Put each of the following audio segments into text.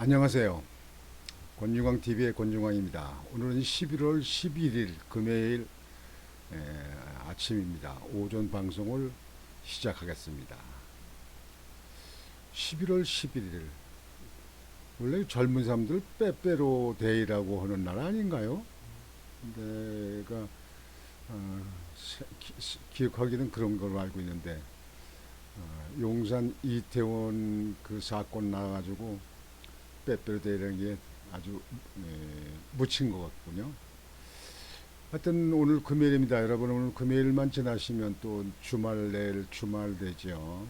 안녕하세요. 권중광TV의 권중광입니다. 오늘은 11월 11일 금요일 아침입니다. 오전 방송을 시작하겠습니다. 11월 11일 원래 젊은 사람들 빼빼로 데이라고 하는 날 아닌가요? 내가 기억하기는 그런 걸로 알고 있는데 용산 이태원 그 사건 나가지고 빼빼로 데이라는 게 아주 묻힌 것 같군요. 하여튼 오늘 금요일입니다. 여러분 오늘 금요일만 지나시면 또 주말 내일 주말 되죠.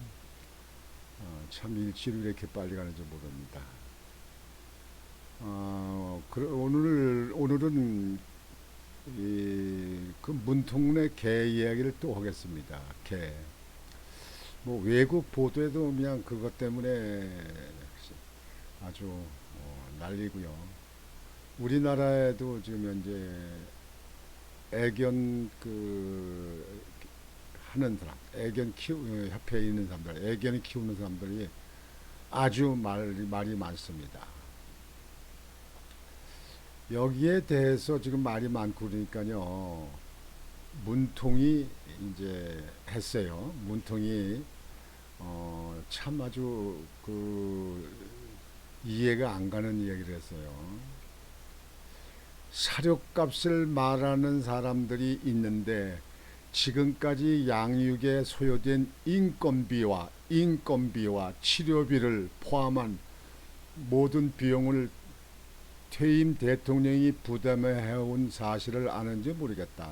참 일주일이 이렇게 빨리 가는지 모릅니다. 오늘은 그 문통래 개 이야기를 또 하겠습니다. 개. 뭐 외국 보도에도 그냥 그것 때문에 아주 난리고요. 우리나라에도 지금 현재 애견 하는 사람, 애견 키우 협회에 있는 사람들, 애견을 키우는 사람들이 아주 말이 많습니다. 여기에 대해서 지금 말이 많고 그러니까요. 문통이 이제 했어요. 문통이 참 아주 이해가 안 가는 이야기를 했어요. 사료값을 말하는 사람들이 있는데 지금까지 양육에 소요된 인건비와 치료비를 포함한 모든 비용을 퇴임 대통령이 부담해온 사실을 아는지 모르겠다.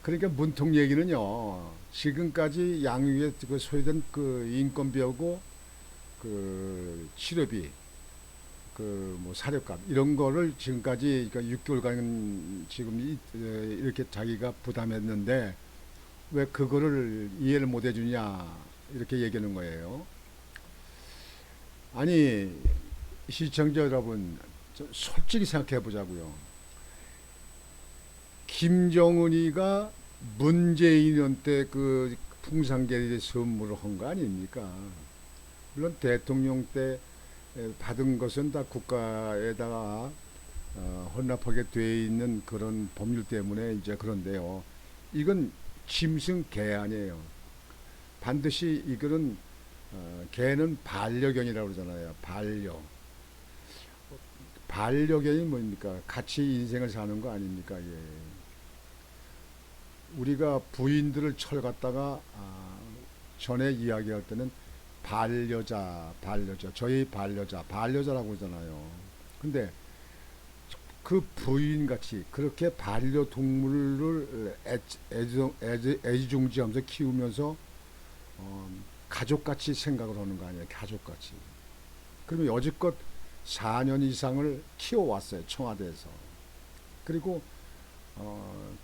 그러니까 문통 얘기는요. 지금까지 양육에 소요된 그 인건비하고 그 치료비, 그 뭐 사료값 이런 거를 지금까지 그러니까 6개월간 지금 이렇게 자기가 부담했는데 왜 그거를 이해를 못 해주냐 이렇게 얘기하는 거예요. 아니 시청자 여러분 좀 솔직히 생각해 보자고요. 김정은이가 문재인한테 그 풍산계리 선물을 한 거 아닙니까? 물론 대통령 때 받은 것은 다 국가에다가 헌납하게 돼 있는 그런 법률 때문에 이제 그런데요. 이건 짐승 개 아니에요. 반드시 이거는 개는 반려견이라고 그러잖아요. 반려견이 뭡니까? 같이 인생을 사는 거 아닙니까? 예. 우리가 부인들을 철갖다가 전에 이야기할 때는 저희 반려자라고 하잖아요. 근데 그 부인같이 그렇게 반려동물을 애지중지하면서 키우면서 가족같이 생각을 하는 거 아니에요. 가족같이. 그러면 여지껏 4년 이상을 키워왔어요. 청와대에서. 그리고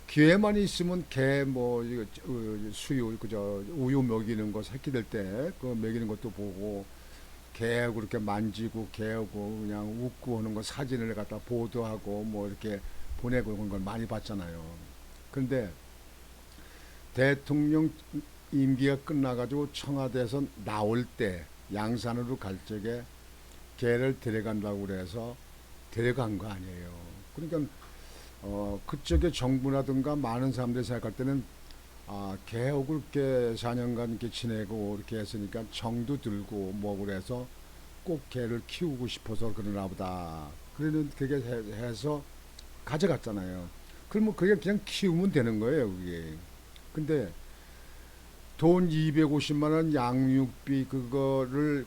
기회만 있으면 개 뭐 수유 그저 우유 먹이는 거 새끼들 때 그 먹이는 것도 보고 개하고 그렇게 만지고 개하고 그냥 웃고 하는 거 사진을 갖다 보도하고 뭐 이렇게 보내고 그런 걸 많이 봤잖아요. 그런데 대통령 임기가 끝나가지고 청와대에서 나올 때 양산으로 갈 적에 개를 데려간다고 그래서 데려간 거 아니에요. 그러니까 그쪽에 정부라든가 많은 사람들이 생각할 때는 개하고 이렇게 4년간 이렇게 지내고 이렇게 했으니까 정도 들고 뭐 그래서 꼭 개를 키우고 싶어서 그러나 보다. 그러는 그게 해서 가져갔잖아요. 그러면 그게 그냥 키우면 되는 거예요, 그게. 근데 돈 250만 원 양육비 그거를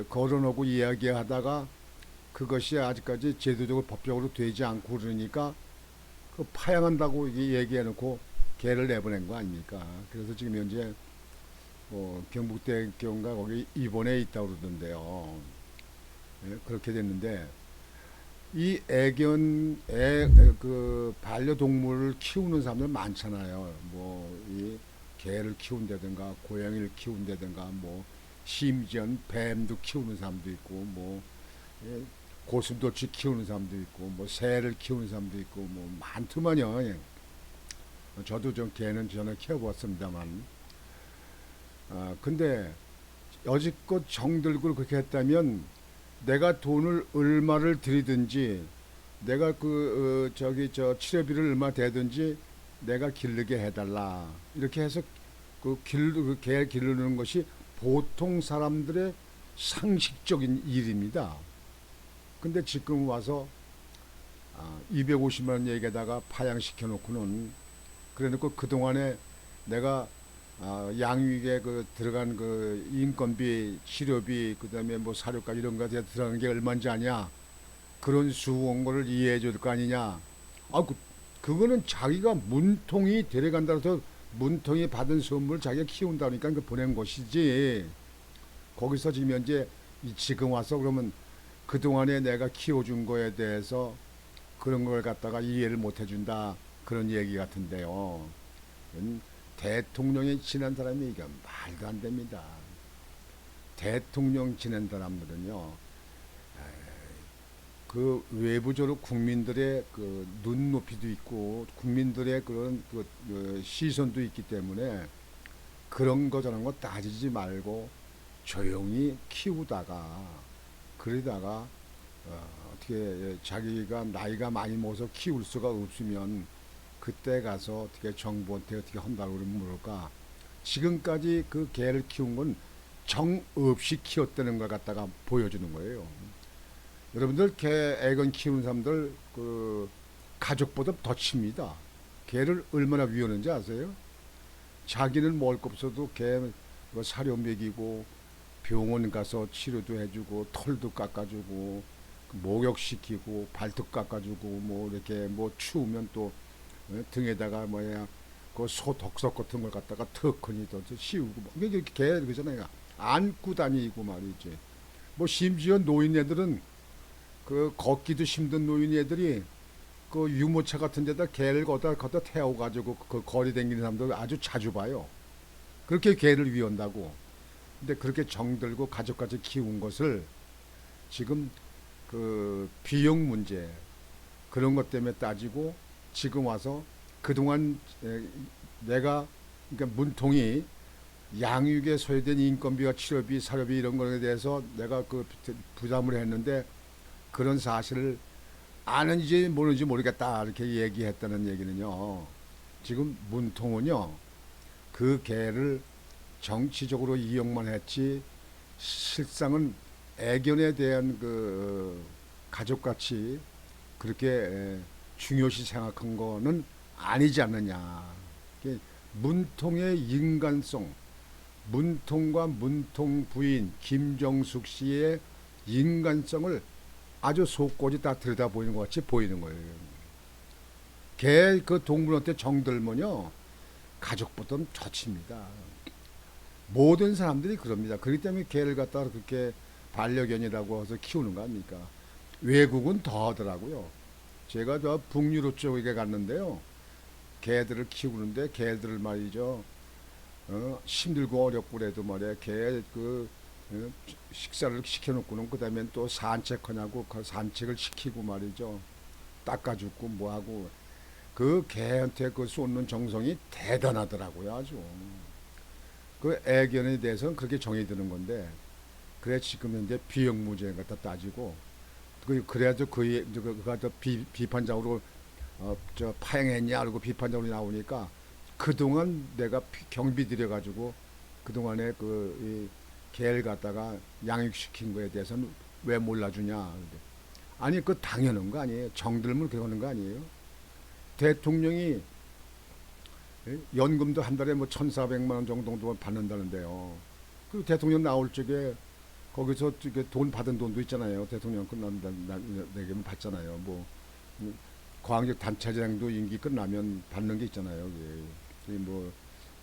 걸어놓고 이야기하다가 그것이 아직까지 제도적으로 법적으로 되지 않고 그러니까 그 파양한다고 얘기해놓고 개를 내보낸 거 아닙니까? 그래서 지금 현재 경북대교인가 거기 입원해 있다고 그러던데요. 예, 그렇게 됐는데 이 반려동물을 키우는 사람들 많잖아요. 뭐 이 개를 키운다든가 고양이를 키운다든가 뭐 심지어 뱀도 키우는 사람도 있고 뭐 예, 고슴도치 키우는 사람도 있고 뭐 새를 키우는 사람도 있고 뭐 많더만요. 예. 저도 좀 개는 저는 키워봤습니다만 근데 여지껏 정들고 그렇게 했다면 내가 돈을 얼마를 들이든지 내가 치료비를 얼마 되든지 내가 기르게 해달라 이렇게 해서 개 기르는 것이 보통 사람들의 상식적인 일입니다. 근데 지금 와서 250만 원 얘기에다가 파양시켜 놓고는 그래 놓고 그동안에 내가 양육에 들어간 인건비, 치료비, 그다음에 뭐 사료값 이런 거에 들어간 게 얼마인지 아냐? 그런 수원고를 이해해 줄 거 아니냐? 그거는 자기가 문통이 데려간다고 해서 문통이 받은 선물 자기가 키운다니까 그 보낸 것이지. 거기서 지금 현재 지금 와서 그러면 그동안에 내가 키워준 거에 대해서 그런 걸 갖다가 이해를 못 해준다. 그런 얘기 같은데요. 대통령이 지낸 사람이 이게 말도 안 됩니다. 대통령 지낸 사람들은요, 그 외부적으로 국민들의 그 눈높이도 있고 국민들의 그런 시선도 있기 때문에 그런 거 저런 거 따지지 말고 조용히 키우다가 그러다가 어떻게 자기가 나이가 많이 먹어서 키울 수가 없으면 그때 가서 어떻게 정부한테 어떻게 한다고 그러면 모를까. 지금까지 그 개를 키운 건 정 없이 키웠다는 걸 갖다가 보여주는 거예요. 여러분들 개 애건 키우는 사람들 가족보다 더 칩니다. 개를 얼마나 위하는지 아세요? 자기는 먹을 거 없어도 개 사료 먹이고 병원 가서 치료도 해주고 털도 깎아주고 목욕시키고 발톱 깎아주고 뭐 이렇게 뭐 추우면 또 등에다가 그 소 덕석 같은 걸 갖다가 턱하니 더 씌우고 이게 개 그러잖아요. 안고 다니고 말이지. 뭐 심지어 노인네들은 걷기도 힘든 노인애들이 그 유모차 같은 데다 개를 걷다 태워가지고 그 거리 댕기는 사람들 아주 자주 봐요. 그렇게 개를 위한다고. 근데 그렇게 정들고 가족까지 키운 것을 지금 그 비용 문제 그런 것 때문에 따지고 지금 와서 그동안 내가 그러니까 문통이 양육에 소요된 인건비와 치료비, 사료비 이런 거에 대해서 내가 부담을 했는데 그런 사실을 아는지 모르는지 모르겠다 이렇게 얘기했다는 얘기는요. 지금 문통은요. 그 개를 정치적으로 이용만 했지 실상은 애견에 대한 가족같이 그렇게 중요시 생각한 거는 아니지 않느냐. 문통의 인간성, 문통과 문통 부인 김정숙 씨의 인간성을 아주 속까지 다 들여다보이는 것 같이 보이는 거예요. 개 동물한테 정들면요 가족보다는 좋습니다. 모든 사람들이 그럽니다. 그렇기 때문에 개를 갖다가 그렇게 반려견이라고 해서 키우는 거 아닙니까? 외국은 더 하더라고요. 제가 저 북유럽 쪽에 갔는데요. 개들을 키우는데 개들을 말이죠. 힘들고 어렵고 그래도 말이야. 식사를 시켜놓고는 그 다음에 또 산책하냐고 그 산책을 시키고 말이죠. 닦아주고 뭐하고 그 개한테 쏟는 정성이 대단하더라고요. 아주. 그 애견에 대해서는 그렇게 정이 드는 건데 그래 지금 현재 비용 문제 갖다 따지고 그래야죠 그가 더 비판적으로 파행했냐 그러고 비판적으로 나오니까 그동안 내가 경비 들여가지고 그동안에 이 개를 갖다가 양육시킨 거에 대해서는 왜 몰라주냐. 아니 당연한 거 아니에요. 정들면 그러는 거 아니에요. 대통령이 연금도 한 달에 뭐 1,400만 원 정도 받는다는데요. 그 대통령 나올 적에 거기서 돈 받은 돈도 있잖아요. 대통령 내게는 받잖아요. 뭐 광역 단체장도 임기 끝나면 받는 게 있잖아요. 뭐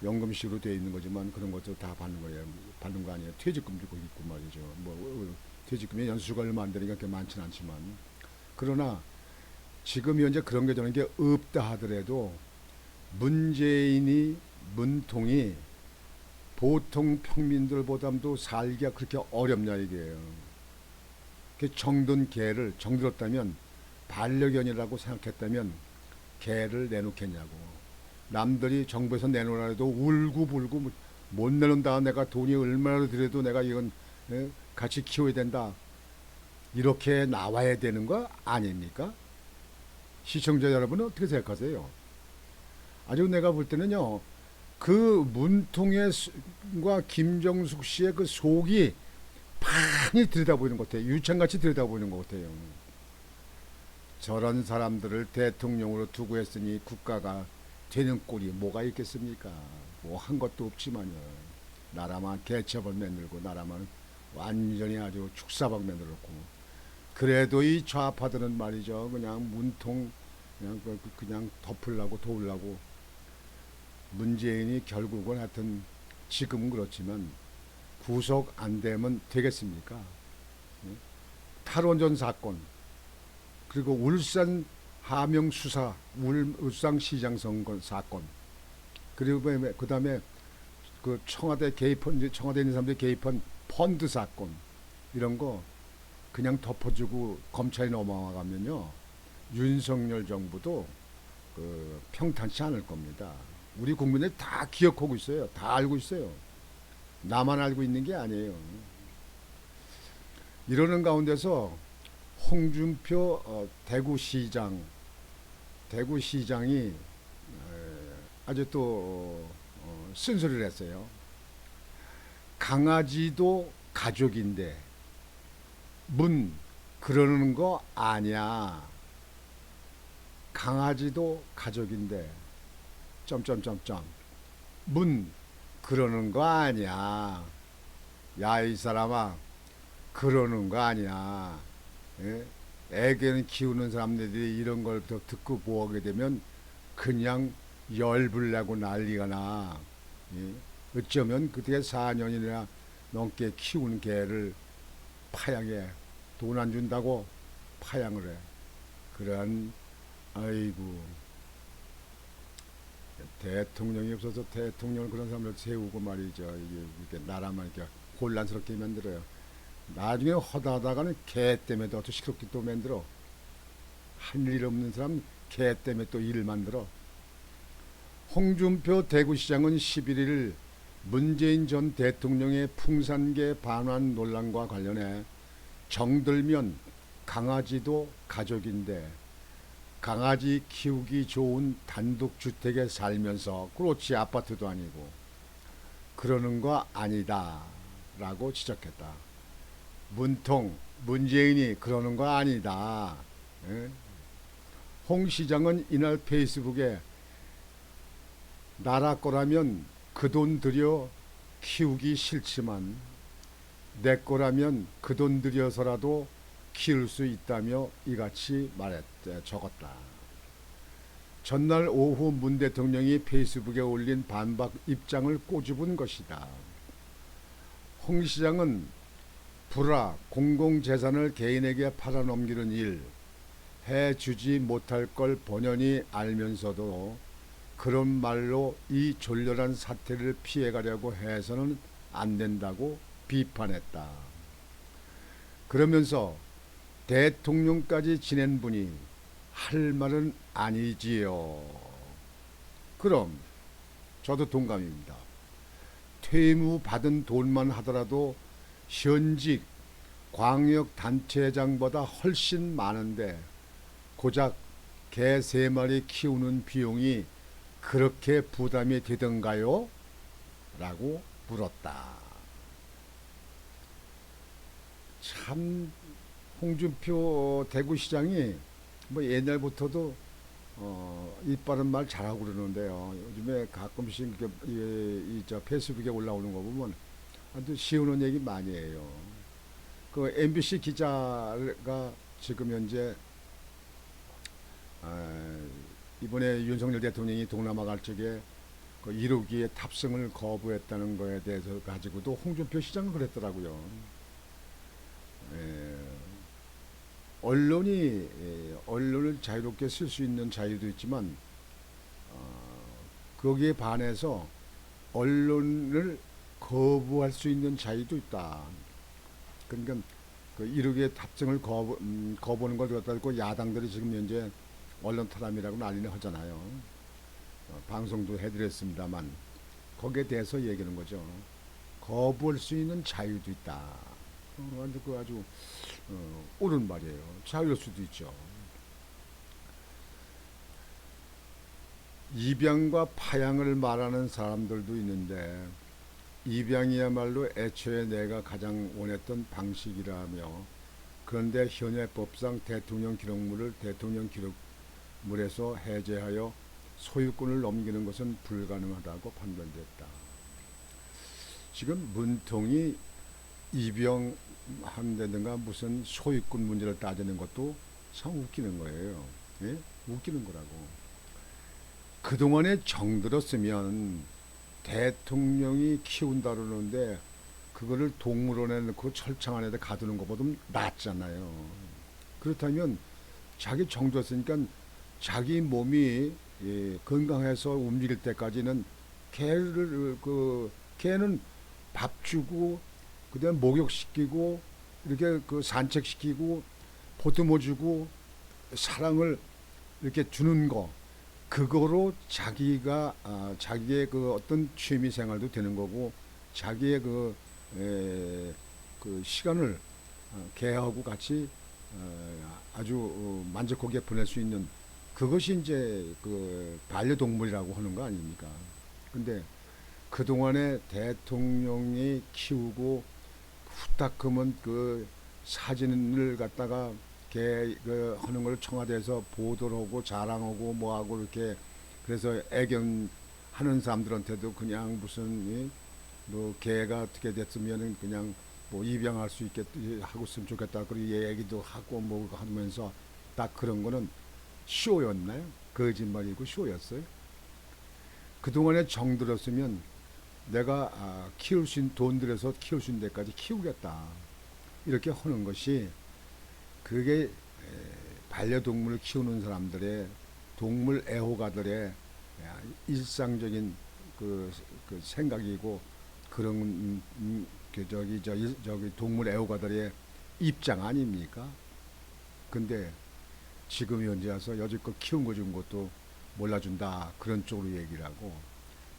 연금식으로 되어 있는 거지만 그런 것도 다 받는 거예요. 받는 거 아니에요. 퇴직금도 거기 있고 말이죠. 뭐 퇴직금이 연수가 얼마 안 되니까 그렇게 많지는 않지만 그러나 지금 현재 그런 게 저런 게 없다 하더라도 문재인이 문통이 보통 평민들보다도 살기가 그렇게 어렵냐 이게요. 정든 개를 정들었다면 반려견이라고 생각했다면 개를 내놓겠냐고. 남들이 정부에서 내놓으라 해도 울고불고 못 내놓는다. 내가 돈이 얼마나 들여도 내가 이건 같이 키워야 된다. 이렇게 나와야 되는 거 아닙니까? 시청자 여러분은 어떻게 생각하세요? 아주 내가 볼 때는요, 그 문통의과 김정숙 씨의 그 속이 많이 들여다보이는 것 같아요. 유창같이 들여다보이는 것 같아요. 저런 사람들을 대통령으로 두고 했으니 국가가 되는 꼴이 뭐가 있겠습니까? 뭐 한 것도 없지만요. 나라만 개첩을 만들고 나라만 완전히 아주 축사박 만들었고, 그래도 이 좌파들은 말이죠. 그냥 문통 그냥 덮으려고 도우려고, 문재인이 결국은 하여튼 지금은 그렇지만 구속 안 되면 되겠습니까? 예? 탈원전 사건, 그리고 울산 하명 수사, 울산시장 선거 사건, 그리고 그 다음에 그 청와대 개입한, 청와대 있는 사람들이 개입한 펀드 사건, 이런 거 그냥 덮어주고 검찰이 넘어가면요, 윤석열 정부도 그 평탄치 않을 겁니다. 우리 국민들이 다 기억하고 있어요. 다 알고 있어요. 나만 알고 있는 게 아니에요. 이러는 가운데서 홍준표 대구시장이 아주 또 쓴소리를 했어요. 강아지도 가족인데 그러는 거 아니야. 강아지도 가족인데 점점점점 그러는 거 아니야. 야, 이 사람아, 그러는 거 아니야. 예? 애견 키우는 사람들이 이런 걸 더 듣고 보게 되면 그냥 열불 내고 난리가 나. 예? 어쩌면 그때 4년이나 넘게 키우는 개를 파양해. 돈 안 준다고 파양을 해. 그런, 아이고, 대통령이 없어서 대통령을 그런 사람을 세우고 말이죠. 이게 나라만 이렇게 혼란스럽게 만들어요. 나중에 허다하다가는 개 때문에 또 시끄럽게 또 만들어. 한 일 없는 사람 개 때문에 또 일을 만들어. 홍준표 대구시장은 11일 문재인 전 대통령의 풍산개 반환 논란과 관련해 정들면 강아지도 가족인데 강아지 키우기 좋은 단독주택에 살면서, 그렇지 아파트도 아니고 그러는 거 아니다 라고 지적했다. 문재인이 그러는 거 아니다. 예? 홍 시장은 이날 페이스북에 나라 거라면 그 돈 들여 키우기 싫지만 내 거라면 그 돈 들여서라도 키울 수 있다며 이같이 적었다. 전날 오후 문 대통령이 페이스북에 올린 반박 입장을 꼬집은 것이다. 홍 시장은 공공재산을 개인에게 팔아넘기는 일 해주지 못할 걸 본연히 알면서도 그런 말로 이 졸렬한 사태를 피해가려고 해서는 안 된다고 비판했다. 그러면서 대통령까지 지낸 분이 할 말은 아니지요. 그럼 저도 동감입니다. 퇴임 후 받은 돈만 하더라도 현직 광역단체장보다 훨씬 많은데 고작 개 3마리 키우는 비용이 그렇게 부담이 되던가요? 라고 물었다. 참 홍준표 대구시장이 뭐 옛날부터도 입 바른 말 잘하고 그러는데요. 요즘에 가끔씩 저 페이스북에 올라오는 거 보면 아주 쉬우는 얘기 많이 해요. 그 MBC 기자가 지금 현재 이번에 윤석열 대통령이 동남아 갈 적에 그 1호기의 탑승을 거부했다는 거에 대해서 가지고도 홍준표 시장은 그랬더라고요. 언론을 자유롭게 쓸 수 있는 자유도 있지만 거기에 반해서 언론을 거부할 수 있는 자유도 있다. 그러니까 그 1호기의 탑승을 거부하는 걸 갖다고 야당들이 지금 현재 언론 탄압이라고 난리를 하잖아요. 방송도 해드렸습니다만 거기에 대해서 얘기하는 거죠. 거부할 수 있는 자유도 있다. 완전 그 아주 옳은 말이에요. 자, 이럴 수도 있죠. 입양과 파양을 말하는 사람들도 있는데 입양이야말로 애초에 내가 가장 원했던 방식이라며 그런데 현행 법상 대통령 기록물을 대통령 기록물에서 해제하여 소유권을 넘기는 것은 불가능하다고 판단됐다. 지금 문통이 입양한다든가 무슨 소유권 문제를 따지는 것도 참 웃기는 거예요. 예? 웃기는 거라고. 그동안에 정들었으면 대통령이 키운다 그러는데 그거를 동물원에 넣고 철창 안에 가두는 것보다 낫잖아요. 그렇다면 자기 정들었으니까 자기 몸이 건강해서 움직일 때까지는 개는 밥 주고 그다음 목욕시키고 이렇게 그 산책시키고 보듬어 주고 사랑을 이렇게 주는 거 그거로 자기의 그 어떤 취미 생활도 되는 거고 자기의 그 시간을 개하고 같이 아주 만족하게 보낼 수 있는 그것이 이제 그 반려동물이라고 하는 거 아닙니까? 근데 그동안에 대통령이 키우고 후딱 하면 그 사진을 갖다가 하는 걸 청와대에서 보도를 하고 자랑하고 뭐하고 이렇게 그래서 애견하는 사람들한테도 그냥 무슨 뭐 개가 어떻게 됐으면은 그냥 뭐 입양할 수 있게 하고 있으면 좋겠다 그리고 얘기도 하고 뭐 하면서 딱 그런 거는 쇼였나요? 거짓말이고 쇼였어요. 그동안에 정들었으면 내가 키울 수 있는 돈 들여서 키울 수 있는 데까지 키우겠다 이렇게 하는 것이 그게 반려동물을 키우는 사람들의 동물 애호가들의 일상적인 그 생각이고 그런 저기 동물 애호가들의 입장 아닙니까? 근데 지금 현재 와서 여지껏 키운 거 준 것도 몰라준다 그런 쪽으로 얘기를 하고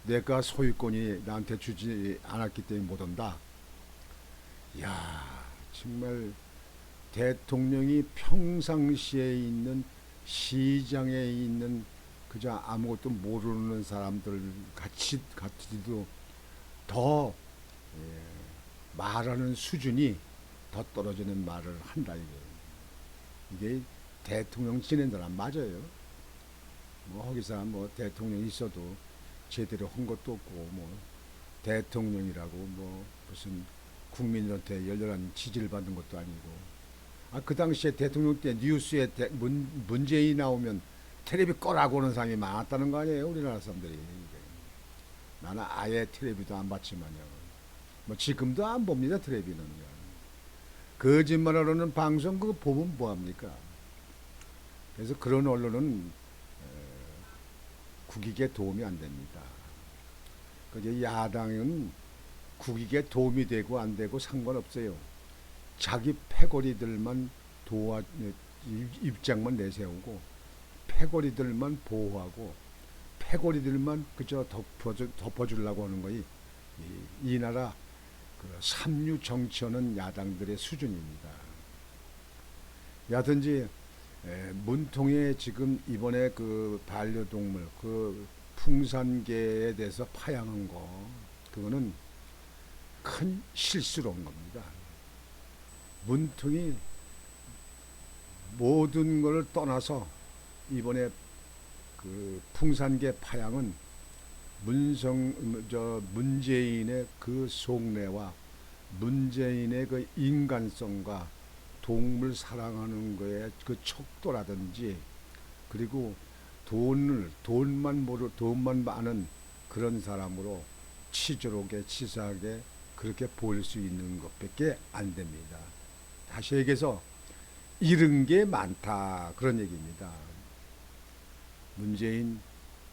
내가 소유권이 나한테 주지 않았기 때문에 못 온다. 야 정말 대통령이 평상시에 있는 시장에 있는 그저 아무것도 모르는 사람들 같이도 더 말하는 수준이 더 떨어지는 말을 한다 이게 대통령 지낸 사람 맞아요. 뭐 거기서 뭐 대통령이 있어도 제대로 한 것도 없고 뭐 대통령이라고 뭐 무슨 국민들한테 열렬한 지지를 받는 것도 아니고 그 당시에 대통령 때 뉴스에 문재인이 나오면 텔레비 꺼라고 하는 사람이 많았다는 거 아니에요 우리나라 사람들이. 나는 아예 텔레비도 안 봤지만요. 뭐 지금도 안 봅니다 텔레비는. 거짓말하는 방송 그거 보면 뭐합니까? 그래서 그런 언론은 국익에 도움이 안 됩니다. 그 야당은 국익에 도움이 되고 안 되고 상관없어요. 자기 패거리들만 입장만 내세우고 패거리들만 보호하고 패거리들만 그저 덮어주려고 하는 거이 이 나라 그 삼류 정치하는 야당들의 수준입니다. 야든지 문통에 지금 이번에 그 반려동물 그 풍산개에 대해서 파양한 거 그거는 큰 실수로 온 겁니다. 문통이 모든 걸 떠나서 이번에 그 풍산개 파양은 문재인의 그 속내와 문재인의 그 인간성과 동물 사랑하는 거에 그 척도라든지 그리고 돈만 많은 그런 사람으로 치졸하게 치사하게 그렇게 보일 수 있는 것밖에 안 됩니다. 다시 얘기해서 잃은 게 많다 그런 얘기입니다. 문재인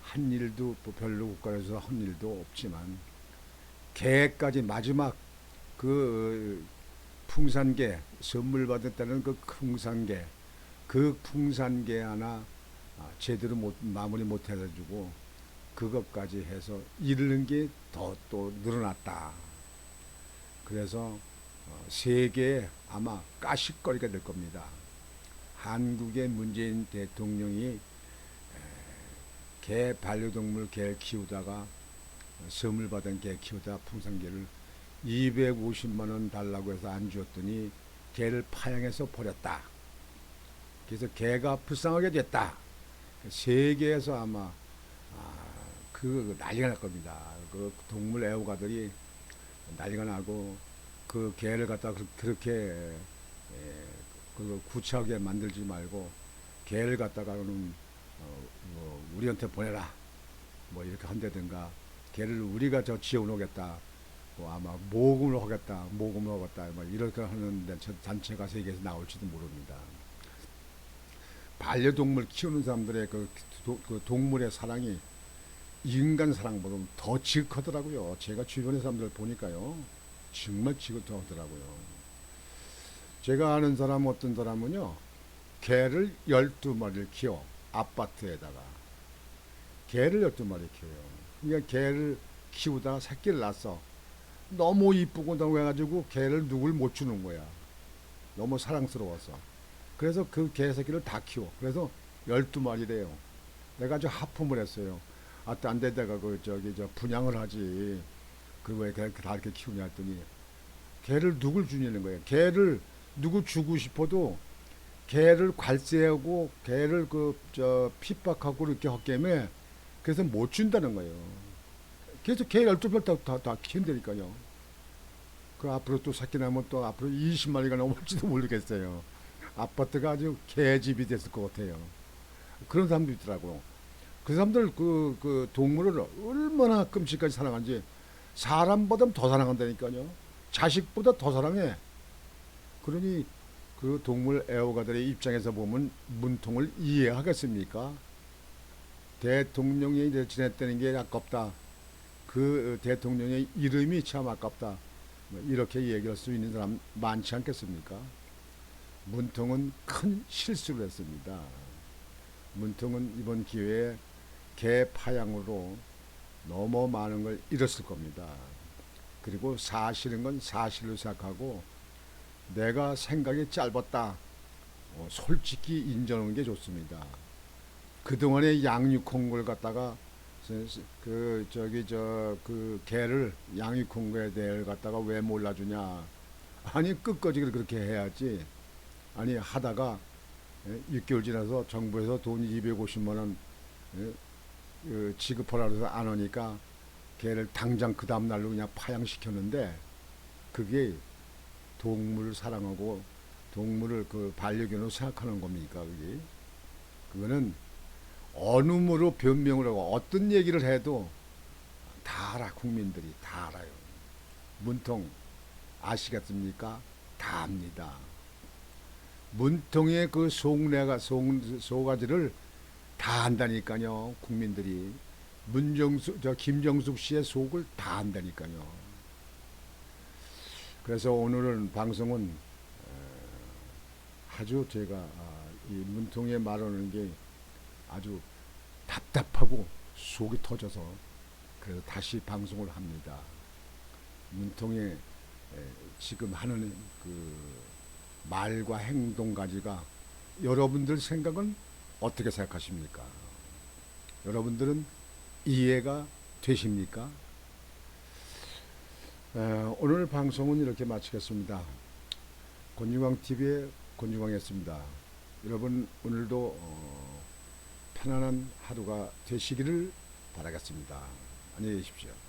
한 일도 별로 국가에서 한 일도 없지만 개까지 마지막 그 풍산개 선물 받았다는 그 풍산개 하나 제대로 마무리 못 해가지고 그것까지 해서 잃는 게 더 또 늘어났다. 그래서 세계에 아마 가십거리가 될 겁니다. 한국의 문재인 대통령이 개 반려동물 개 키우다가 선물 받은 개 키우다 풍산개를 250만 원 달라고 해서 안 주었더니 개를 파양해서 버렸다. 그래서 개가 불쌍하게 됐다. 세계에서 아마 그 난리가 날 겁니다. 그 동물 애호가들이 난리가 나고 그 개를 갖다 그렇게 그 구차하게 만들지 말고 개를 갖다가는 뭐 우리한테 보내라 뭐 이렇게 한다든가 개를 우리가 저 지어놓겠다 뭐 아마 모금을 하겠다 뭐 이렇게 하는 단체가 세계에서 나올지도 모릅니다. 반려동물 키우는 사람들의 그 동물의 사랑이 인간 사랑보다 더 지극하더라고요. 제가 주변의 사람들 보니까요. 정말 지긋하더라고요. 제가 아는 사람 어떤 사람은요. 개를 12마리를 키워. 아파트에다가. 개를 12마리 키워요. 그러니까 개를 키우다가 새끼를 낳았어. 너무 이쁘고 너무 해가지고 개를 누굴 못 주는 거야. 너무 사랑스러워서. 그래서 그 개 새끼를 다 키워. 그래서 12마리래요. 내가 아주 하품을 했어요. 아, 딴 데다가 저 분양을 하지. 그 왜 다 이렇게 키우냐 했더니 개를 누굴 주냐는 거예요. 개를 누구 주고 싶어도 개를 관세하고 개를 핍박하고 이렇게 했기에 그래서 못 준다는 거예요. 그래서 개 12명 다 키운다니까요. 그 앞으로 또 새끼 나면 또 앞으로 20마리가 넘을지도 모르겠어요. 아파트가 아주 개집이 됐을 것 같아요. 그런 사람도 있더라고요. 그 사람들 그 동물을 얼마나 끔찍하게 사랑하는지 사람보다 더 사랑한다니까요. 자식보다 더 사랑해. 그러니 그 동물 애호가들의 입장에서 보면 문통을 이해하겠습니까? 대통령이 지냈다는 게 아깝다. 그 대통령의 이름이 참 아깝다. 뭐 이렇게 얘기할 수 있는 사람 많지 않겠습니까? 문통은 큰 실수를 했습니다. 문통은 이번 기회에 개 파양으로 너무 많은 걸 잃었을 겁니다. 그리고 사실인 건 사실로 생각하고 내가 생각이 짧았다. 솔직히 인정하는 게 좋습니다. 그동안에 양육한 걸 갖다가 그 개를 양육한 거에 대해 갖다가 왜 몰라주냐. 아니 끝까지 그렇게 해야지. 아니 하다가 6개월 지나서 정부에서 돈 250만 원 지급하라 해서 안 오니까 걔를 당장 그 다음날로 그냥 파양시켰는데 그게 동물을 사랑하고 동물을 그 반려견으로 생각하는 겁니까? 그게? 그거는 언음으로 변명을 하고 어떤 얘기를 해도 다 알아. 국민들이 다 알아요. 문통 아시겠습니까? 다 압니다. 문통의 그 속가지를 다 안다니까요. 국민들이 김정숙 씨의 속을 다 안다니까요. 그래서 오늘은 방송은 아주 제가 이 문통의 말하는 게 아주 답답하고 속이 터져서 그래서 다시 방송을 합니다. 문통의 지금 하는 그 말과 행동 가지가 여러분들 생각은 어떻게 생각하십니까? 여러분들은 이해가 되십니까? 오늘 방송은 이렇게 마치겠습니다. 권유광TV의 권유광이었습니다. 여러분 오늘도 편안한 하루가 되시기를 바라겠습니다. 안녕히 계십시오.